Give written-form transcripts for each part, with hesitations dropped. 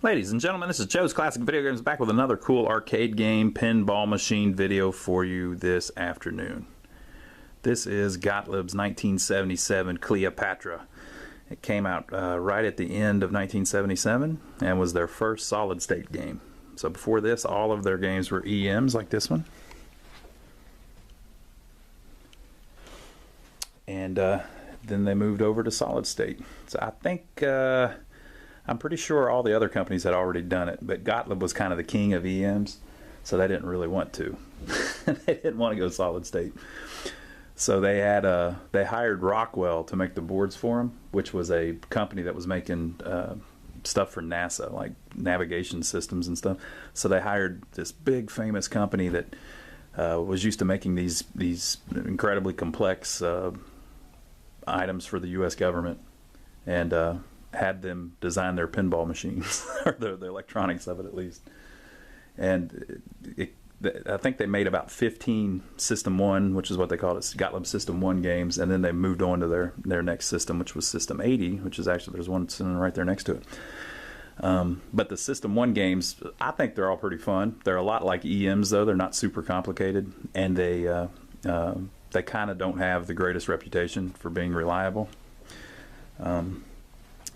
Ladies and gentlemen, this is Joe's Classic Video Games back with another cool arcade game pinball machine video for you this afternoon. This is Gottlieb's 1977 Cleopatra. It came out right at the end of 1977 and was their first solid state game. So before this, all of their games were EMs like this one. And then they moved over to solid state. So I think I'm pretty sure all the other companies had already done it, but Gottlieb was kind of the king of EMs, so they didn't really want to. They didn't want to go solid state. So they hired Rockwell to make the boards for them, which was a company that was making stuff for NASA, like navigation systems and stuff. So they hired this big famous company that was used to making these incredibly complex items for the U.S. government, and had them design their pinball machines, or the electronics of it at least. And I think they made about 15 System 1, which is what they called it, Gottlieb System 1 games, and then they moved on to their next system, which was System 80, which is actually, there's one sitting right there next to it. But the System 1 games, I think they're all pretty fun. They're a lot like EMs, though. They're not super complicated, and they kind of don't have the greatest reputation for being reliable.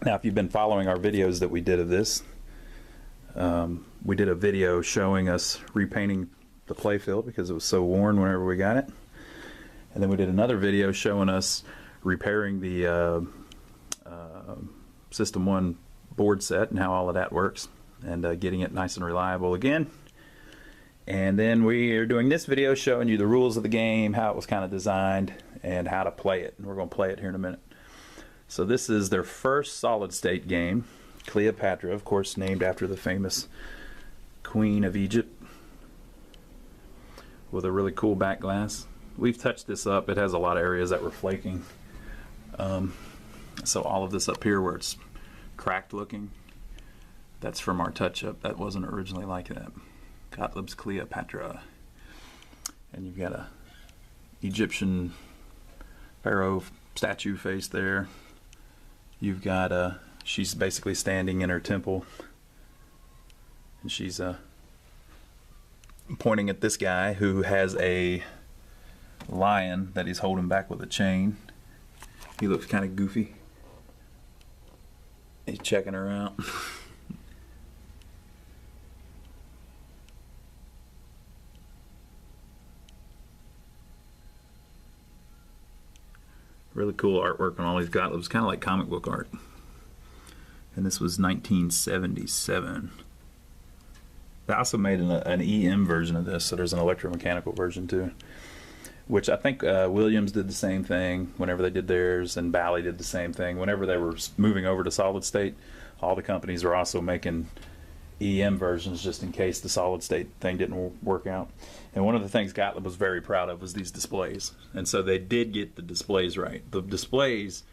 Now, if you've been following our videos that we did of this, we did a video showing us repainting the playfield because it was so worn whenever we got it. And then we did another video showing us repairing the System 1 board set and how all of that works, and getting it nice and reliable again. And then we are doing this video showing you the rules of the game, how it was kind of designed, and how to play it. And we're going to play it here in a minute. So this is their first solid state game, Cleopatra, of course named after the famous Queen of Egypt, with a really cool back glass. We've touched this up. It has a lot of areas that were flaking. So all of this up here where it's cracked looking, that's from our touch-up. That wasn't originally like that. Gottlieb's Cleopatra. And you've got a Egyptian pharaoh statue face there. You've got she's basically standing in her temple, and she's pointing at this guy who has a lion that he's holding back with a chain. He looks kind of goofy. He's checking her out. Really cool artwork on all these Gottliebs, kind of like comic book art. And this was 1977. They also made an EM version of this, so there's an electromechanical version too, which I think Williams did the same thing whenever they did theirs, and Bally did the same thing. Whenever they were moving over to solid state, all the companies were also making EM versions just in case the solid state thing didn't work out. And one of the things Gottlieb was very proud of was these displays, and so they did get the displays right. The displays,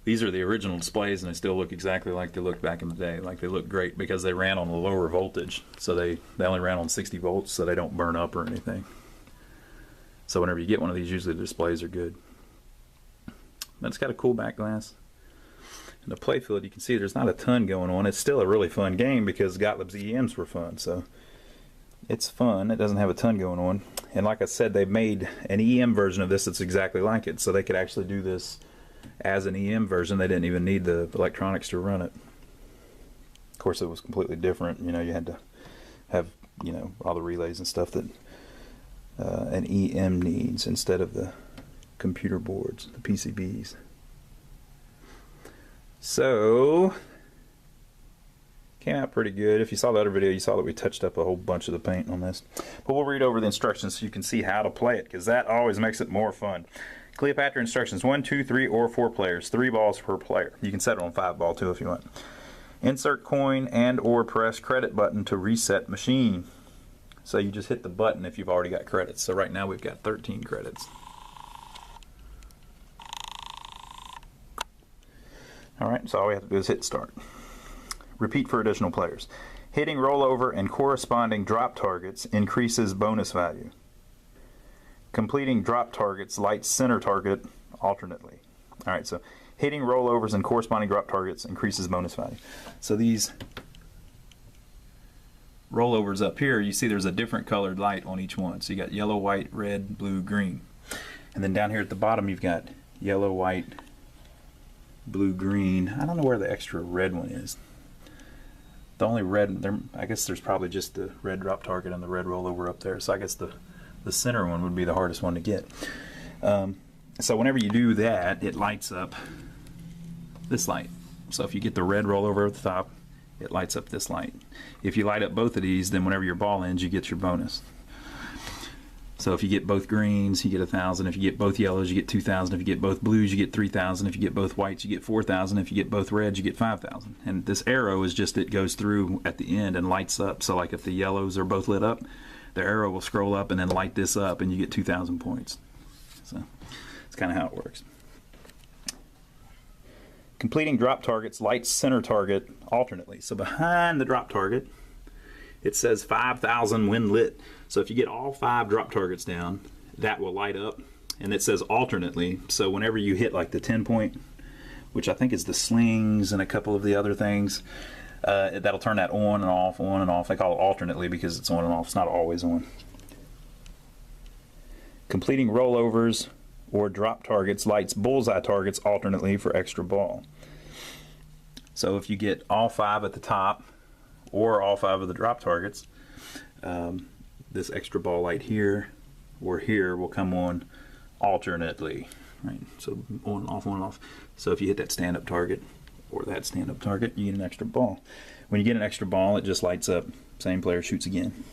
these are the original displays, and they still look exactly like they looked back in the day. Like, they look great because they ran on a lower voltage, so they only ran on 60 volts, so they don't burn up or anything. So whenever you get one of these, usually the displays are good. But it's got a cool back glass. And the playfield, you can see there's not a ton going on. It's still a really fun game because Gottlieb's EMs were fun, so it's fun. It doesn't have a ton going on. And like I said, they made an EM version of this that's exactly like it, so they could actually do this as an EM version. They didn't even need the electronics to run it. Of course, it was completely different. You know, you had to have, you know, all the relays and stuff that an EM needs instead of the computer boards, the PCBs. So, came out pretty good. If you saw the other video, you saw that we touched up a whole bunch of the paint on this. But we'll read over the instructions so you can see how to play it, because that always makes it more fun. Cleopatra instructions: 1, 2, 3, or 4 players. 3 balls per player. You can set it on 5 ball too if you want. Insert coin and or press credit button to reset machine. So you just hit the button if you've already got credits. So right now we've got 13 credits. Alright, so all we have to do is hit start. Repeat for additional players. Hitting rollover and corresponding drop targets increases bonus value. Completing drop targets lights center target alternately. Alright, so hitting rollovers and corresponding drop targets increases bonus value. So these rollovers up here, you see there's a different colored light on each one. So you got yellow, white, red, blue, green. And then down here at the bottom you've got yellow, white, blue, green. I don't know where the extra red one is. The only red, I guess there's probably just the red drop target and the red rollover up there. So I guess the center one would be the hardest one to get. So whenever you do that, it lights up this light. So if you get the red rollover at the top, it lights up this light. If you light up both of these, then whenever your ball ends, you get your bonus. So if you get both greens, you get 1,000. If you get both yellows, you get 2,000. If you get both blues, you get 3,000. If you get both whites, you get 4,000. If you get both reds, you get 5,000. And this arrow is just, it goes through at the end and lights up. So like if the yellows are both lit up, the arrow will scroll up and then light this up, and you get 2,000 points. So that's kind of how it works. Completing drop targets lights center target alternately. So behind the drop target, it says 5,000 when lit. So if you get all 5 drop targets down, that will light up, and it says alternately. So whenever you hit like the 10 point, which I think is the slings and a couple of the other things, that'll turn that on and off, on and off. They call it alternately because it's on and off. It's not always on. Completing rollovers or drop targets lights bullseye targets alternately for extra ball. So if you get all 5 at the top or all 5 of the drop targets, this extra ball light here or here will come on alternately, right? So on and off, on and off. So if you hit that stand-up target or that stand-up target, you get an extra ball. When you get an extra ball, it just lights up. Same player shoots again.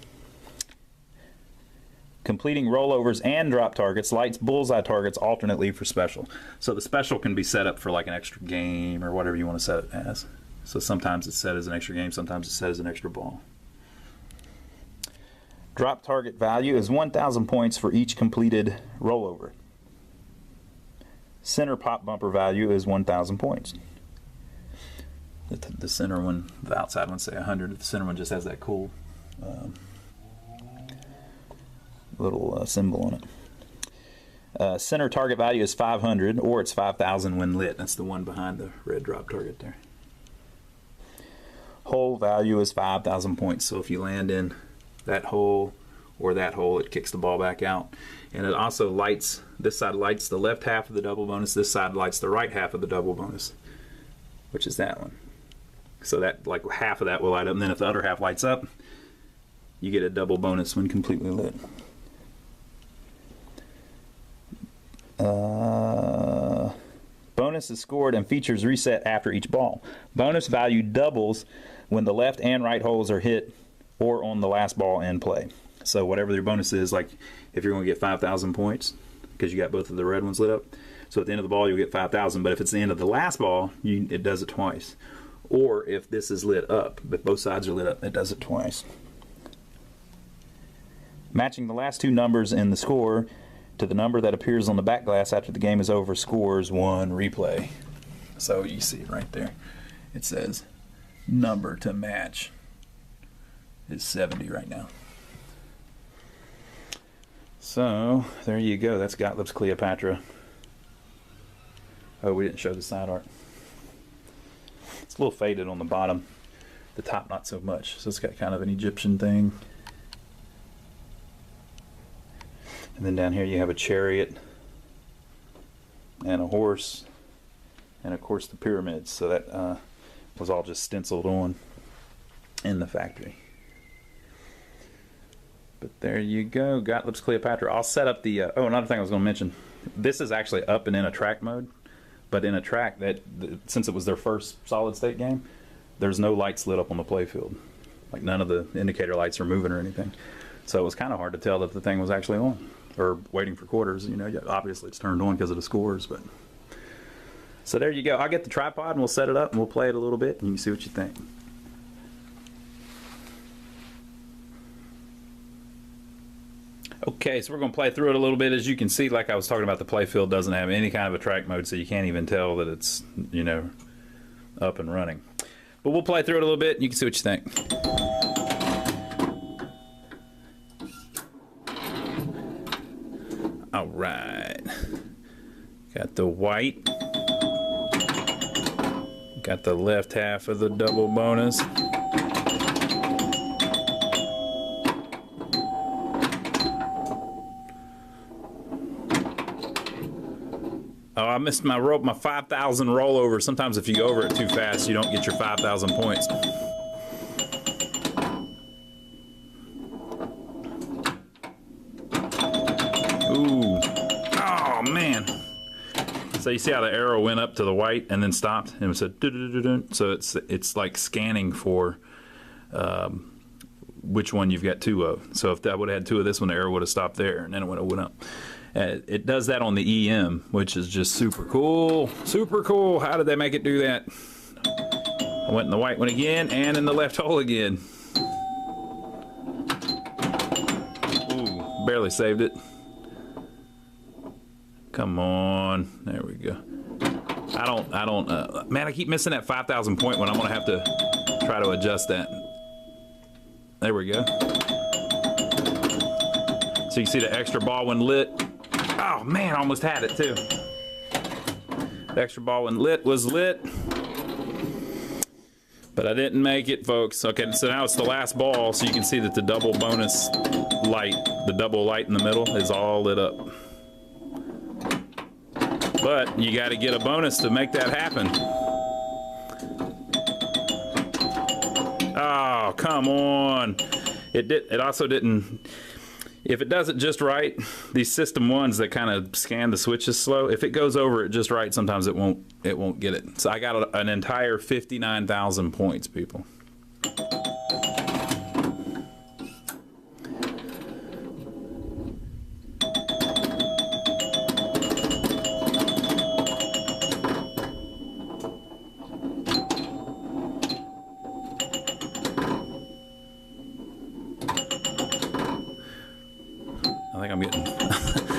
Completing rollovers and drop targets lights bullseye targets alternately for special. So the special can be set up for like an extra game or whatever you want to set it as. So sometimes it's set as an extra game, sometimes it's set as an extra ball. Drop target value is 1,000 points for each completed rollover. Center pop bumper value is 1,000 points. The center one, the outside one say 100. The center one just has that cool little symbol on it. Center target value is 500, or it's 5,000 when lit. That's the one behind the red drop target there. Hole value is 5,000 points. So if you land in that hole or that hole, it kicks the ball back out. And it also lights, this side lights the left half of the double bonus, this side lights the right half of the double bonus, which is that one. So that, like, half of that will light up, and then if the other half lights up, you get a double bonus when completely lit. Bonus is scored and features reset after each ball. Bonus value doubles when the left and right holes are hit or on the last ball in play. So whatever your bonus is, like if you're going to get 5,000 points because you got both of the red ones lit up, so at the end of the ball you'll get 5,000, but if it's the end of the last ball, it does it twice. Or if this is lit up, if both sides are lit up, it does it twice. Matching the last 2 numbers in the score to the number that appears on the back glass after the game is over scores 1 replay. So you see it right there. It says number to match is 70 right now. So there you go. That's Gottlieb's Cleopatra. Oh, we didn't show the side art. It's a little faded on the bottom. The top not so much. So it's got kind of an Egyptian thing. And then down here you have a chariot and a horse and of course the pyramids. So that was all just stenciled on in the factory. But there you go, Gottlieb's Cleopatra. I'll set up the, oh, another thing I was going to mention. This is actually up and in a track mode, but in a track that, since it was their first solid state game, there's no lights lit up on the playfield. Like none of the indicator lights are moving or anything. So it was kind of hard to tell that the thing was actually on or waiting for quarters. You know, obviously it's turned on because of the scores, but. So there you go. I'll get the tripod and we'll set it up and we'll play it a little bit and you can see what you think. Okay, so we're going to play through it a little bit. As you can see, like I was talking about, the playfield doesn't have any kind of a track mode, so you can't even tell that it's, you know, up and running. But we'll play through it a little bit and you can see what you think. All right. Got the white. Got the left half of the double bonus. Oh, I missed my 5,000 rollover. Sometimes if you go over it too fast, you don't get your 5,000 points. Ooh. Oh, man. So you see how the arrow went up to the white and then stopped? And it said, doo-doo-doo-doo. So it's like scanning for which one you've got two of. So if I would have had two of this one, the arrow would have stopped there, and then it would have went up. It does that on the EM, which is just super cool. Super cool. How did they make it do that? I went in the white one again and in the left hole again. Ooh, barely saved it. Come on. There we go. Man, I keep missing that 5,000 point one. I'm going to have to try to adjust that. There we go. So you see the extra ball when lit. Oh man, I almost had it too. The extra ball when lit was lit. But I didn't make it, folks. Okay, so now it's the last ball, so you can see that the double bonus light, the double light in the middle is all lit up. But you got to get a bonus to make that happen. Oh, come on. It also didn't. If it does it just right, these system ones that kind of scan the switches slow, if it goes over it just right, sometimes it won't get it. So I got an entire 59,000 points, people.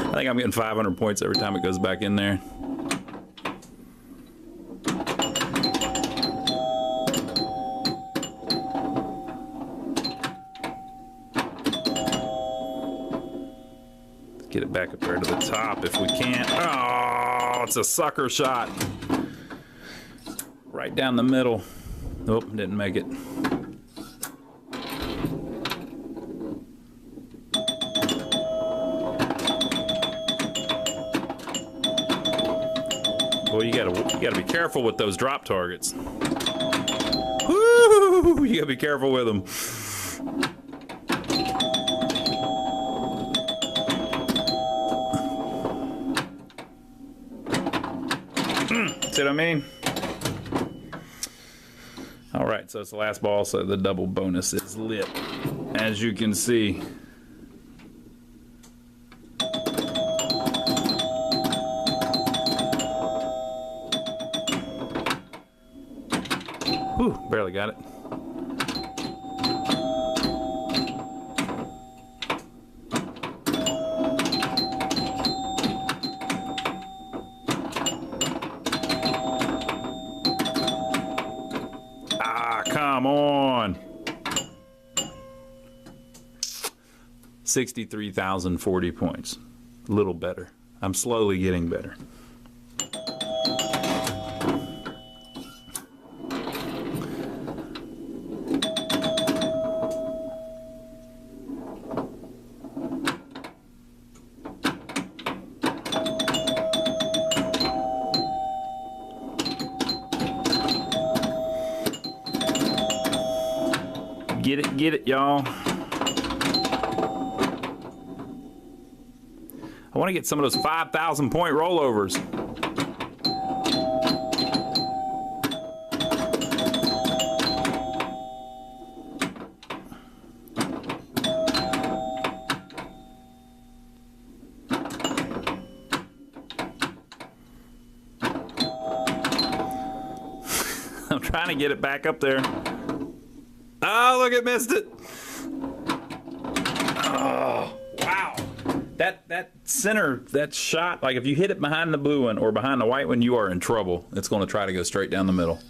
I think I'm getting 500 points every time it goes back in there. Let's get it back up there to the top if we can. Oh, it's a sucker shot. Right down the middle. Nope, didn't make it. Well, you gotta be careful with those drop targets. Woo! You gotta be careful with them. See what I mean? All right, so it's the last ball, so the double bonus is lit, as you can see. Whew, barely got it. Ah, come on. 63,040 points. A little better. I'm slowly getting better. Get it, y'all. I want to get some of those 5,000 point rollovers. I'm trying to get it back up there. Oh, look, it missed it. Oh, wow. That center, that shot, like if you hit it behind the blue one or behind the white one, you are in trouble. It's going to try to go straight down the middle.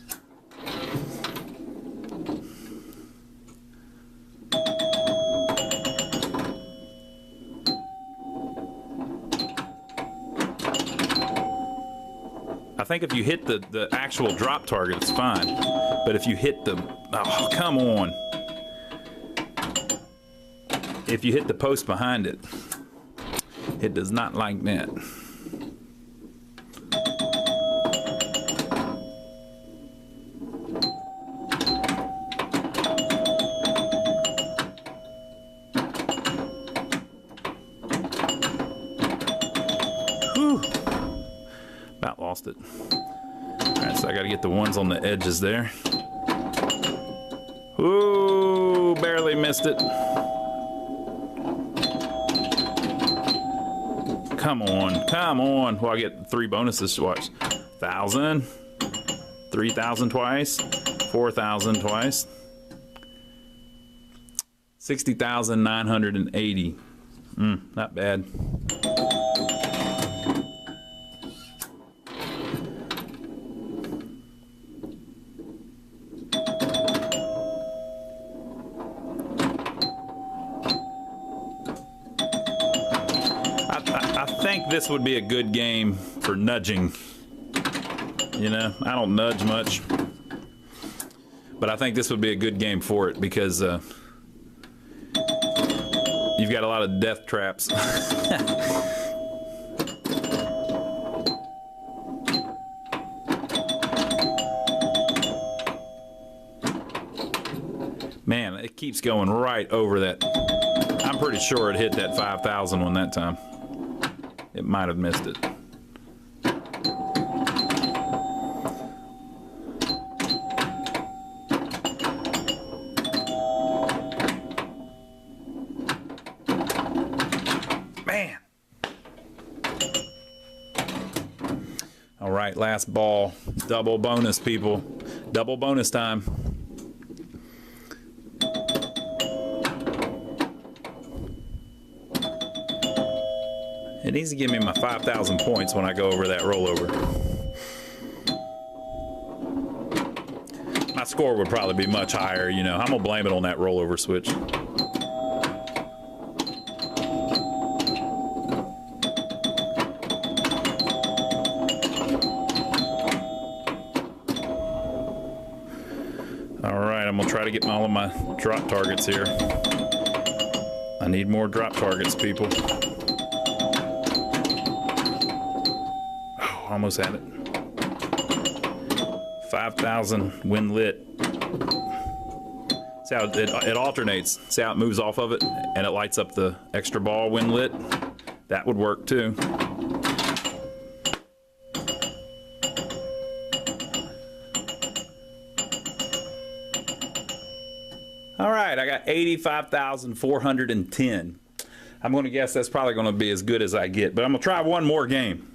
I think if you hit the actual drop target, it's fine. But if you hit the, oh, come on. If you hit the post behind it, it does not like that. lost it. Alright, so I gotta get the ones on the edges there. Ooh, barely missed it. Come on, come on. Well, I get 3 bonuses. Watch. 1,000, 3,000 twice, 4,000 twice, 60,980. Not bad. I think this would be a good game for nudging. You know, I don't nudge much, but I think this would be a good game for it because you've got a lot of death traps. Man, it keeps going right over that. I'm pretty sure it hit that 5,000 one that time. It might have missed it. Man. All right, last ball. Double bonus, people. Double bonus time. It needs to give me my 5,000 points when I go over that rollover. My score would probably be much higher, you know. I'm gonna blame it on that rollover switch. All right, I'm gonna try to get all of my drop targets here. I need more drop targets, people. Almost had it. 5,000 when lit. See how it alternates. See how it moves off of it and it lights up the extra ball when lit? That would work too. All right, I got 85,410. I'm going to guess that's probably going to be as good as I get, but I'm going to try one more game.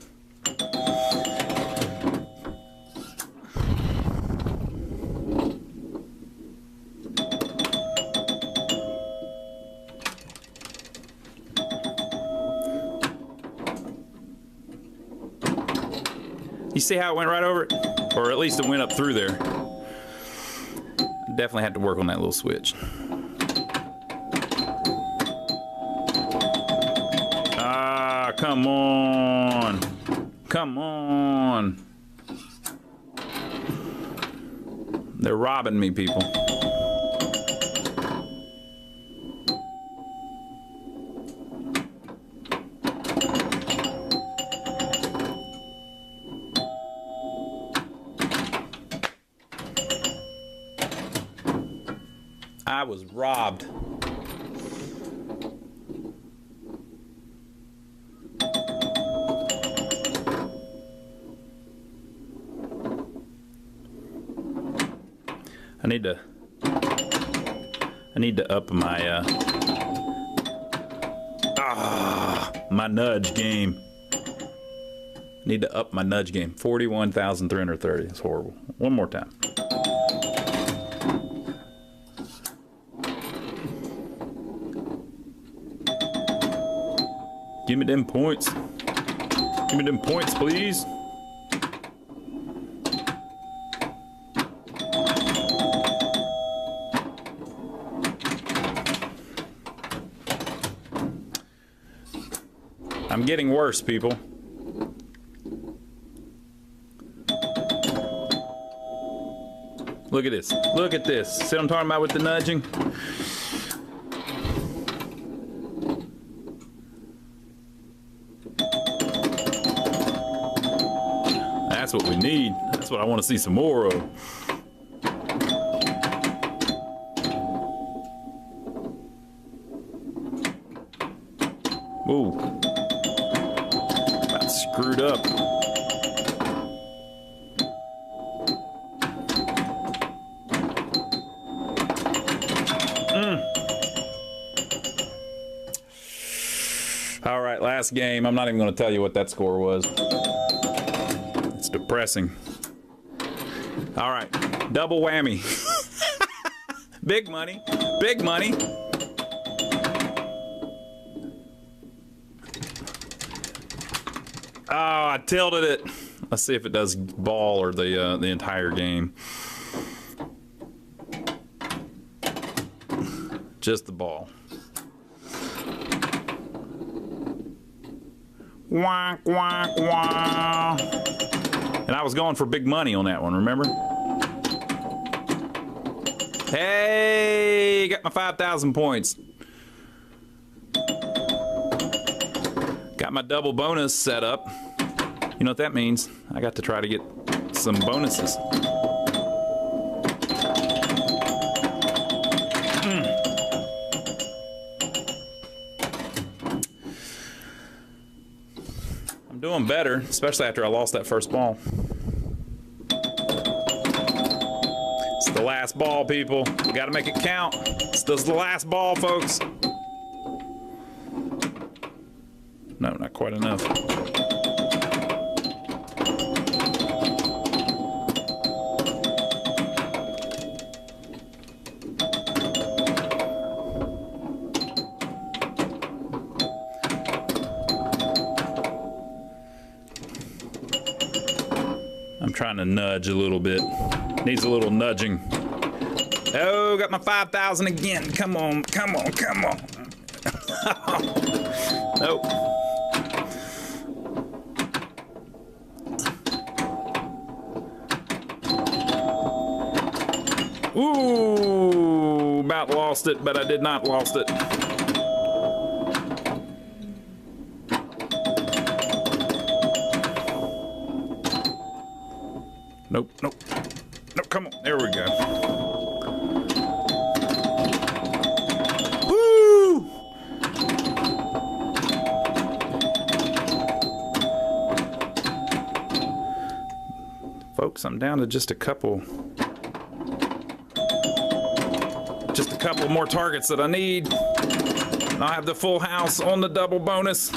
You see how it went right over it? Or at least it went up through there. Definitely had to work on that little switch. Ah, come on. Come on. They're robbing me, people. I was robbed. I need to up my my nudge game. Need to up my nudge game. 41,330. It's horrible. One more time. Give me them points. Give me them points, please. I'm getting worse, people. Look at this. Look at this. See what I'm talking about with the nudging? That's what we need. That's what I want to see some more of. Whoa. That's screwed up. last game. I'm not even going to tell you what that score was. It's depressing. All right, double whammy. Big money, big money. Oh, I tilted it. Let's see if it does ball or the entire game. Just the ball. Wah, wah, wah. And I was going for big money on that one, remember? Hey, got my 5,000 points. Got my double bonus set up. You know what that means? I got to try to get some bonuses. I'm doing better, especially after I lost that first ball. It's the last ball, people. We gotta make it count. This is the last ball, folks. No, not quite enough. I'm trying to nudge a little bit. Needs a little nudging. Oh, got my 5,000 again. Come on, come on, come on. Nope. Ooh, about lost it, but I did not lost it. Nope, nope. Nope, come on. There we go. Woo! Folks, I'm down to just a couple more targets that I need. And I'll have the full house on the double bonus.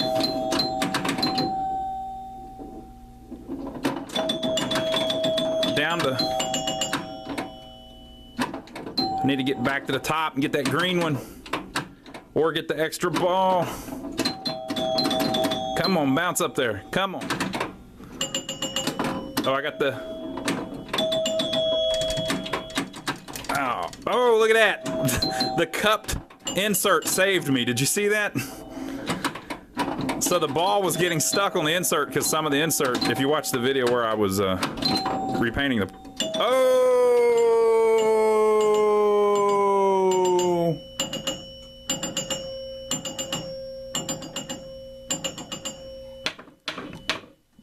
Down to... I need to get back to the top and get that green one. Or get the extra ball. Come on, bounce up there. Come on. Oh, I got the... Oh, look at that. The cupped insert saved me. Did you see that? So the ball was getting stuck on the insert because some of the insert, if you watch the video where I was repainting the... Oh!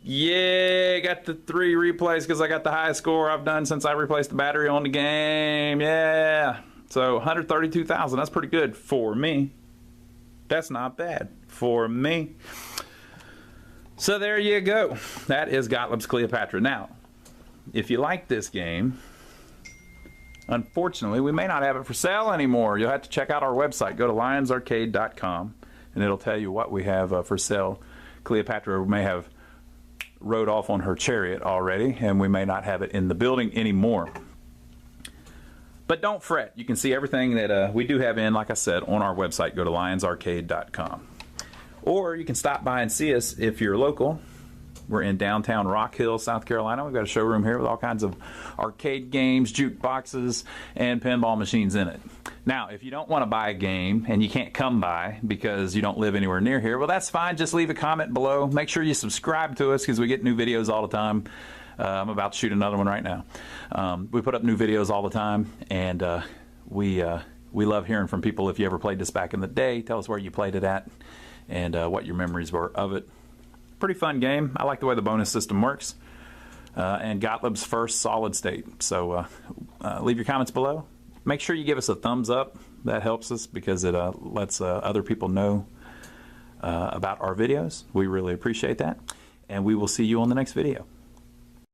Yeah, got the 3 replays because I got the highest score I've done since I replaced the battery on the game. Yeah. So 132,000. That's pretty good for me. That's not bad for me. So there you go. That is Gottlieb's Cleopatra. Now, if you like this game, unfortunately, we may not have it for sale anymore. You'll have to check out our website. Go to lionsarcade.com, and it'll tell you what we have for sale. Cleopatra may have rode off on her chariot already, and we may not have it in the building anymore. But don't fret. You can see everything that we do have in, like I said, on our website. Go to lionsarcade.com. Or you can stop by and see us if you're local. We're in downtown Rock Hill, South Carolina. We've got a showroom here with all kinds of arcade games, jukeboxes, and pinball machines in it. Now, if you don't want to buy a game and you can't come by because you don't live anywhere near here, well, that's fine. Just leave a comment below. Make sure you subscribe to us because we get new videos all the time. I'm about to shoot another one right now. We put up new videos all the time, and we love hearing from people. If you ever played this back in the day, tell us where you played it at and what your memories were of it. Pretty fun game. I like the way the bonus system works. And Gottlieb's first solid state. So leave your comments below. Make sure you give us a thumbs up. That helps us because it lets other people know about our videos. We really appreciate that. And we will see you on the next video.